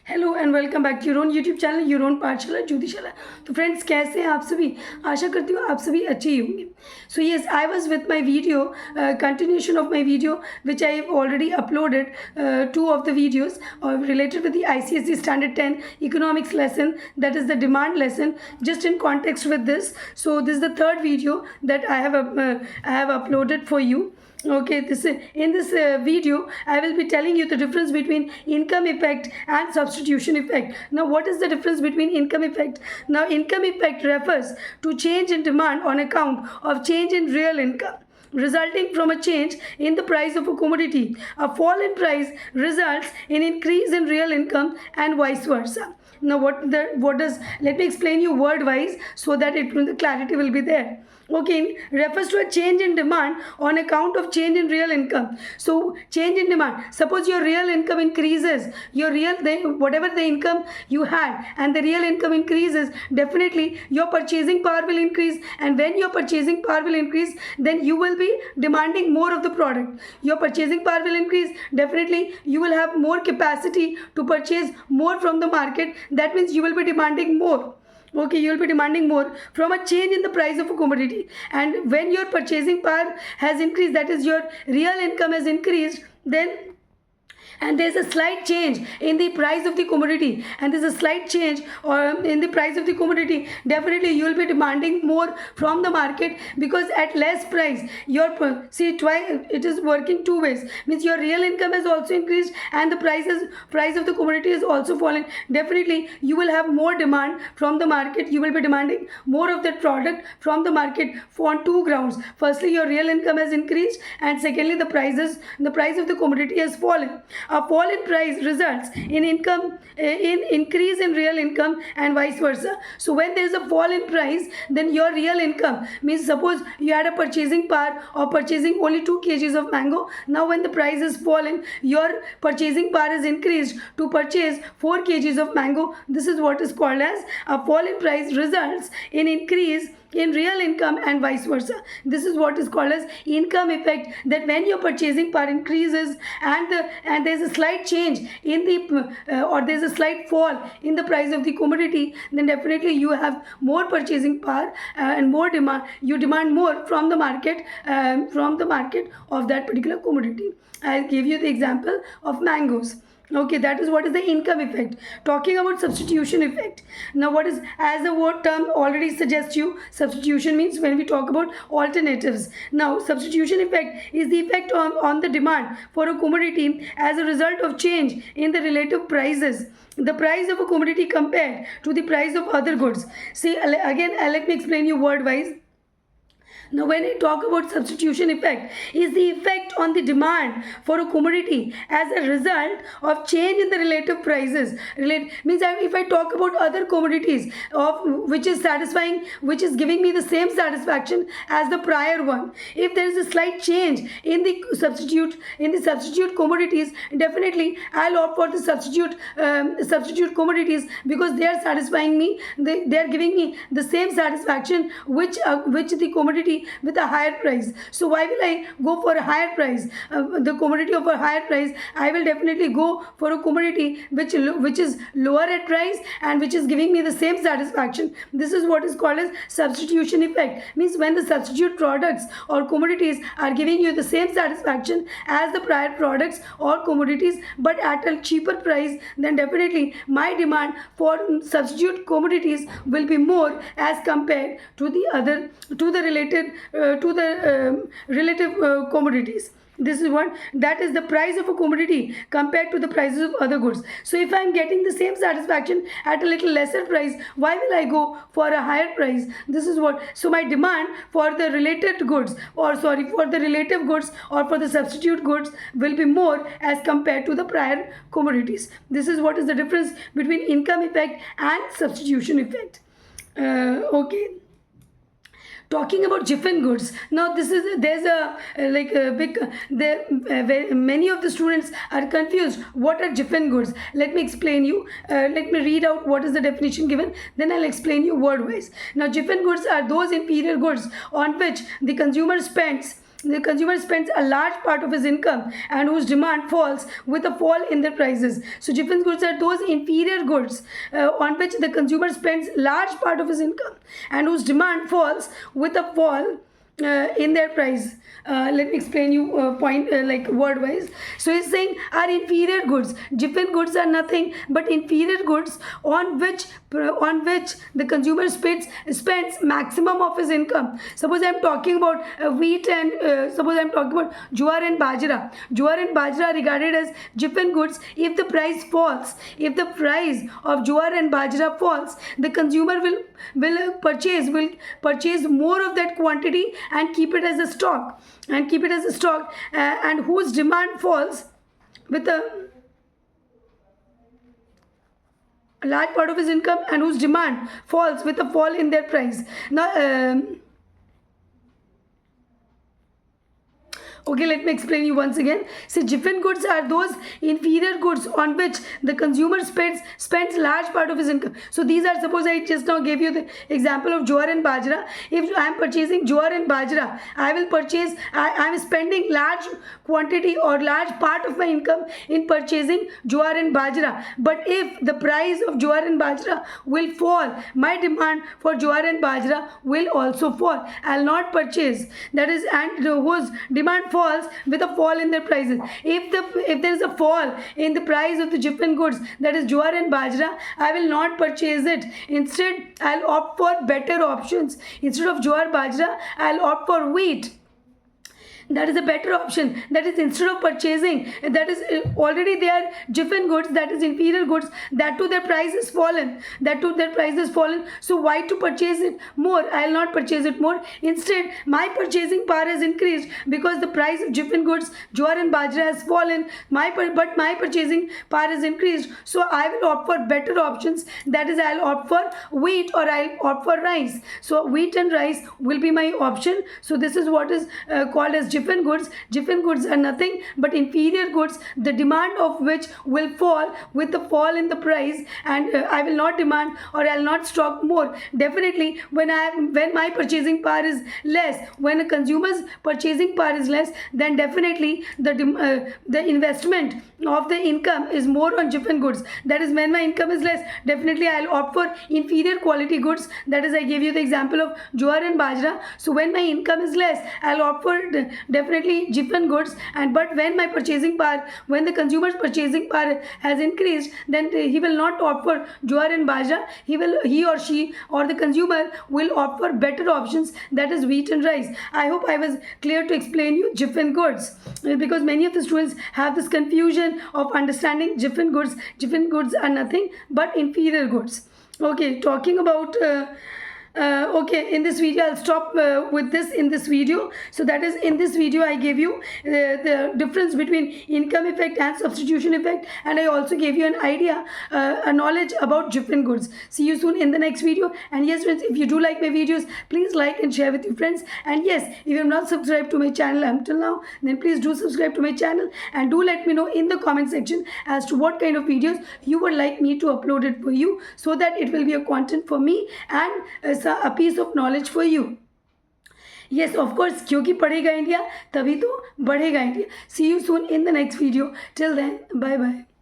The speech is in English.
Hello and welcome back to your own YouTube channel your own Pathshala Jyotishala. तो friends, कैसे हैं आप सभी? आशा करती हूँ आप सभी अच्छे ही होंगे। So yes, I was with my video, continuation of my video which I have already uploaded, two of the videos related with the ICSE Standard 10 economics lesson, that is the demand lesson, just in context with this. So this is the third video that I have uploaded for you. Okay, in this video I will be telling you the difference between income effect and substitution effect. Now, what is the difference between income effect? Now, income effect refers to change in demand on account of change in real income resulting from a change in the price of a commodity. A fall in price results in increase in real income and vice versa. Now, what does, let me explain you word wise so that the clarity will be there. Okay, refers to a change in demand on account of change in real income. So change in demand, suppose your real income increases, whatever the income you had and the real income increases, definitely your purchasing power will increase, and when your purchasing power will increase, then you will be demanding more of the product. Your purchasing power will increase, definitely you will have more capacity to purchase more from the market. That means you will be demanding more. Okay, you will be demanding more from a change in the price of a commodity, and when your purchasing power has increased, that is your real income has increased, then and there's a slight change in the price of the commodity, and there's a slight change in the price of the commodity, definitely you will be demanding more from the market, because at less price it is working two ways. Means your real income has also increased and the price of the commodity is also fallen. Definitely you will have more demand from the market. You will be demanding more of that product from the market on two grounds. Firstly, your real income has increased, and secondly, the price of the commodity has fallen. A fall in price results in increase in real income and vice versa. So when there is a fall in price, then your real income, means suppose you had a purchasing power of purchasing only 2 kgs of mango. Now when the price is fallen, your purchasing power is increased to purchase 4 kgs of mango. This is what is called as a fall in price results in increase in real income and vice versa. This is what is called as income effect, that when your purchasing power increases and there's a slight change in the or there's a slight fall in the price of the commodity, then definitely you have more purchasing power and more demand. You demand more from the market of that particular commodity. I'll give you the example of mangoes. Okay, that is what is the income effect. Talking about substitution effect. Now, what is, as the word term already suggests you, substitution means when we talk about alternatives. Now, substitution effect is the effect on the demand for a commodity as a result of change in the relative prices. The price of a commodity compared to the price of other goods. See, again, let me explain you word wise. Now, when I talk about substitution effect, is the effect on the demand for a commodity as a result of change in the relative prices. Means if I talk about other commodities of which is satisfying, which is giving me the same satisfaction as the prior one, if there is a slight change in the substitute commodities, definitely I'll opt for the substitute commodities, because they are satisfying me. They are giving me the same satisfaction which the commodity with a higher price. So why will I go for a higher price? The commodity of a higher price, I will definitely go for a commodity which is lower at price and which is giving me the same satisfaction. This is what is called as substitution effect. Means when the substitute products or commodities are giving you the same satisfaction as the prior products or commodities but at a cheaper price, then definitely my demand for substitute commodities will be more as compared to the relative commodities. This is what, that is the price of a commodity compared to the prices of other goods. So if I am getting the same satisfaction at a little lesser price, why will I go for a higher price? This is what, so my demand for the related goods, or sorry, for the relative goods or for the substitute goods will be more as compared to the prior commodities. This is what is the difference between income effect and substitution effect. Okay. Talking about Jiffin goods. Now, many of the students are confused. What are Jiffin goods? Let me explain you. Let me read out what is the definition given. Then I'll explain you word wise. Now, Jiffin goods are those inferior goods on which the consumer spends the consumer spends a large part of his income and whose demand falls with a fall in their prices. So defense goods are those inferior goods on which the consumer spends large part of his income and whose demand falls with a fall in their price. Let me explain you point like word wise. So he's saying are inferior goods. Different goods are nothing but inferior goods on which the consumer spends maximum of his income. Suppose I'm talking about wheat and suppose I'm talking about jowar and bajra. Jowar and bajra are regarded as different goods. If the price falls, if the price of jowar and bajra falls, the consumer will purchase more of that quantity and keep it as a stock and whose demand falls with a large part of his income and whose demand falls with a fall in their price. Now okay, let me explain you once again. So different goods are those inferior goods on which the consumer spends large part of his income. So these are, suppose I just now gave you the example of jowar and bajra. If I am purchasing jowar and bajra, I am spending large quantity or large part of my income in purchasing jowar and bajra. But if the price of jowar and bajra will fall, my demand for jowar and bajra will also fall. I will not purchase. That is, and whose demand falls with a fall in their prices. If there is a fall in the price of the different goods, that is jowar and bajra, I will not purchase it. Instead, I'll opt for better options. Instead of jowar bajra, I'll opt for wheat. That is a better option. That is, instead of purchasing, that is already they are different goods, that is inferior goods, that too their price is fallen. So why to purchase it more? I will not purchase it more. Instead, my purchasing power has increased because the price of different goods, jowar and bajra, has fallen. But my purchasing power has increased. So I will opt for better options. That is, I will opt for wheat or I will opt for rice. So wheat and rice will be my option. So this is what is called as different goods. Different goods are nothing but inferior goods, the demand of which will fall with the fall in the price, and I will not demand or I will not stock more. Definitely, when my purchasing power is less, when a consumer's purchasing power is less, then definitely the investment of the income is more on different goods. That is, when my income is less, definitely I will opt for inferior quality goods. That is, I gave you the example of jowar and bajra. So when my income is less, I will opt for definitely different goods. But when my purchasing power, when the consumer's purchasing power has increased, then he will not opt for jowar and bajra. He or she or the consumer will opt for better options, that is wheat and rice. I hope I was clear to explain you different goods, because many of the students have this confusion of understanding different goods. Different goods are nothing but inferior goods. Okay, talking about okay, in this video I'll stop with this in this video. So that is, in this video I gave you the difference between income effect and substitution effect, and I also gave you an idea, a knowledge about different goods. See you soon in the next video. And yes friends, if you do like my videos, please like and share with your friends. And yes, if you have not subscribed to my channel until now, then please do subscribe to my channel, and do let me know in the comment section as to what kind of videos you would like me to upload it for you, so that it will be a content for me and a piece of knowledge for you. Yes, of course, क्योंकि पढ़ेगा India तभी तो बढ़ेगा India. See you soon in the next video. Till then, bye bye.